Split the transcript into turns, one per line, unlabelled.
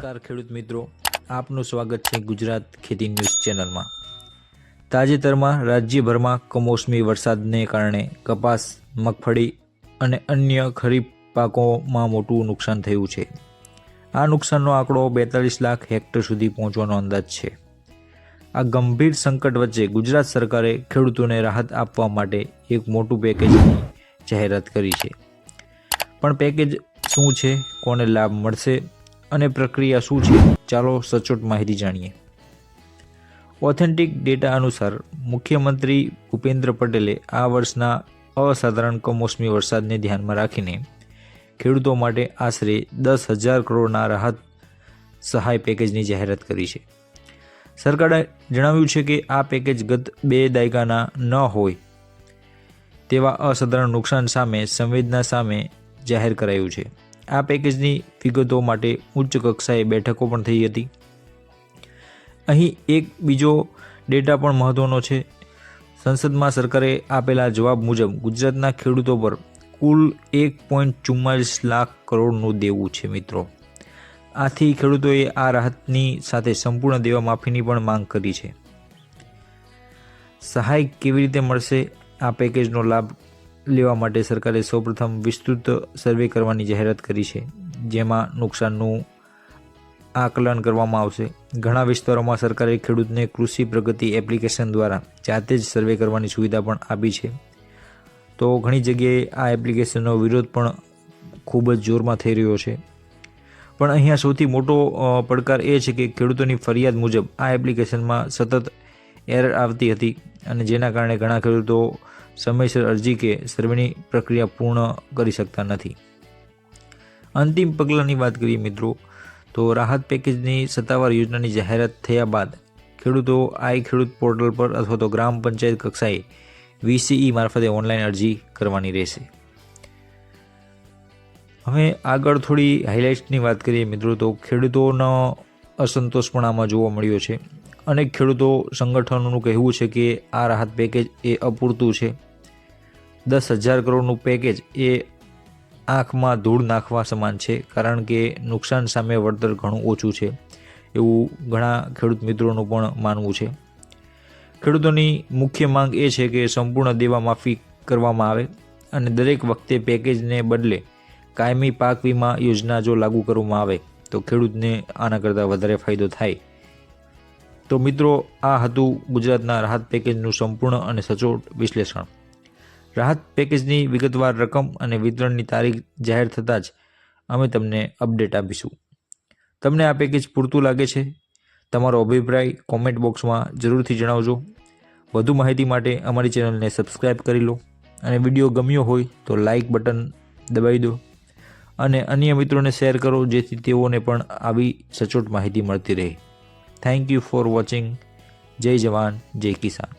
નમસ્કાર ખેડૂત મિત્રો, આપનું સ્વાગત છે ગુજરાત ખેતી ન્યૂઝ ચેનલમાં। તાજેતરમાં રાજ્યભરમાં કમોસમી વરસાદને કારણે કપાસ, મગફળી અને અન્ય ખરીફ પાકોમાં મોટું નુકસાન થયું છે। આ નુકસાનનો આંકડો 42 લાખ હેક્ટર સુધી પહોંચવાનો અંદાજ છે। આ ગંભીર સંકટ વચ્ચે ગુજરાત સરકારે ખેડૂતોને રાહત આપવા માટે એક મોટું પેકેજની જાહેરાત કરી છે। પણ પેકેજ શું છે, કોને લાભ મળશે અને પ્રક્રિયા શું છે, ચાલો સચોટ માહિતી જાણીએ। ઓથેન્ટિક ડેટા અનુસાર મુખ્યમંત્રી ભૂપેન્દ્ર પટેલે આ વર્ષના અસાધારણ કમોસમી વરસાદને ધ્યાનમાં રાખીને ખેડૂતો માટે આશરે 10,000 કરોડના રાહત સહાય પેકેજની જાહેરાત કરી છે। સરકારે જણાવ્યું છે કે આ પેકેજ ગત 2 દાયકાના ન હોય તેવા અસાધારણ નુકસાન સામે સંવેદના સામે જાહેર કરાયું છે। આ પેકેજની વિગતો માટે ઉચ્ચ કક્ષાએ બેઠકો પણ થઈ હતી। અહીં એક બીજો ડેટા પણ મહત્વનો છે। સંસદમાં સરકારે આપેલા જવાબ મુજબ ગુજરાતના ખેડૂતો પર કુલ 1.44 લાખ કરોડનું દેવું છે મિત્રો। આથી ખેડૂતોએ આ રાહતની સાથે સંપૂર્ણ દેવા માફીની પણ માંગ કરી છે। સહાય કેવી રીતે મળશે? આ પેકેજનો લાભ લેવા માટે સરકારે સૌપ્રથમ વિસ્તૃત સર્વે કરવાની જાહેરાત કરી છે, જેમાં નુકસાનનું આકલન કરવામાં આવશે। ઘણા વિસ્તારોમાં સરકારે ખેડૂતને કૃષિ પ્રગતિ એપ્લિકેશન દ્વારા જાતે જ સર્વે કરવાની સુવિધા પણ આપી છે। તો ઘણી જગ્યાએ આ એપ્લિકેશનનો વિરોધ પણ ખૂબ જ જોરમાં થઈ રહ્યો છે। પણ અહીંયા સૌથી મોટો પડકાર એ છે કે ખેડૂતોની ફરિયાદ મુજબ આ એપ્લિકેશનમાં સતત એરર આવતી હતી અને જેના કારણે ઘણા ખેડૂતો સમયસર અરજી કે સર્વેની પ્રક્રિયા પૂર્ણ કરી શકતા નથી। અંતિમ પગલાંની વાત કરીએ મિત્રો, તો રાહત પેકેજની સત્તાવાર યોજનાની જાહેરાત થયા બાદ ખેડૂતો આઈ ખેડૂત પોર્ટલ પર અથવા તો ગ્રામ પંચાયત કક્ષાએ VCE મારફતે ઓનલાઈન અરજી કરવાની રહેશે। હવે આગળ થોડી હાઇલાઇટ્સની વાત કરીએ મિત્રો, તો ખેડૂતોનો અસંતોષ પણ આમાં જોવા મળ્યો છે। અનેક ખેડૂતો સંગઠનોનું કહેવું છે કે આ રાહત પેકેજ એ અપૂરતું છે। 10,000 કરોડનું પેકેજ એ આંખમાં ધૂળ નાખવા સમાન છે, કારણ કે નુકસાન સામે વળતર ઘણું ઓછું છે, એવું ઘણા ખેડૂત મિત્રોનું પણ માનવું છે। ખેડૂતોની મુખ્ય માંગ એ છે કે સંપૂર્ણ દેવા માફી કરવામાં આવે અને દરેક વખતે પેકેજને બદલે કાયમી પાક વીમા યોજના જો લાગુ કરવામાં આવે તો ખેડૂતને આના કરતાં વધારે ફાયદો થાય। તો મિત્રો, આ હતું ગુજરાતના રાહત પેકેજનું સંપૂર્ણ અને સચોટ વિશ્લેષણ। રાહત પેકેજની વિગતવાર રકમ અને વિતરણની તારીખ જાહેર થતાં જ અમે તમને અપડેટ આપીશું। તમને આ પેકેજ પૂરતું લાગે છે? તમારો અભિપ્રાય કોમેન્ટ બોક્સમાં જરૂરથી જણાવજો। વધુ માહિતી માટે અમારી ચેનલને સબસ્ક્રાઈબ કરી લો અને વિડીયો ગમ્યો હોય તો લાઇક બટન દબાવી દો અને અન્ય મિત્રોને શેર કરો, જેથી તેઓને પણ આવી સચોટ માહિતી મળતી રહે। Thank you for watching. જય જવાન, જય કિસાન।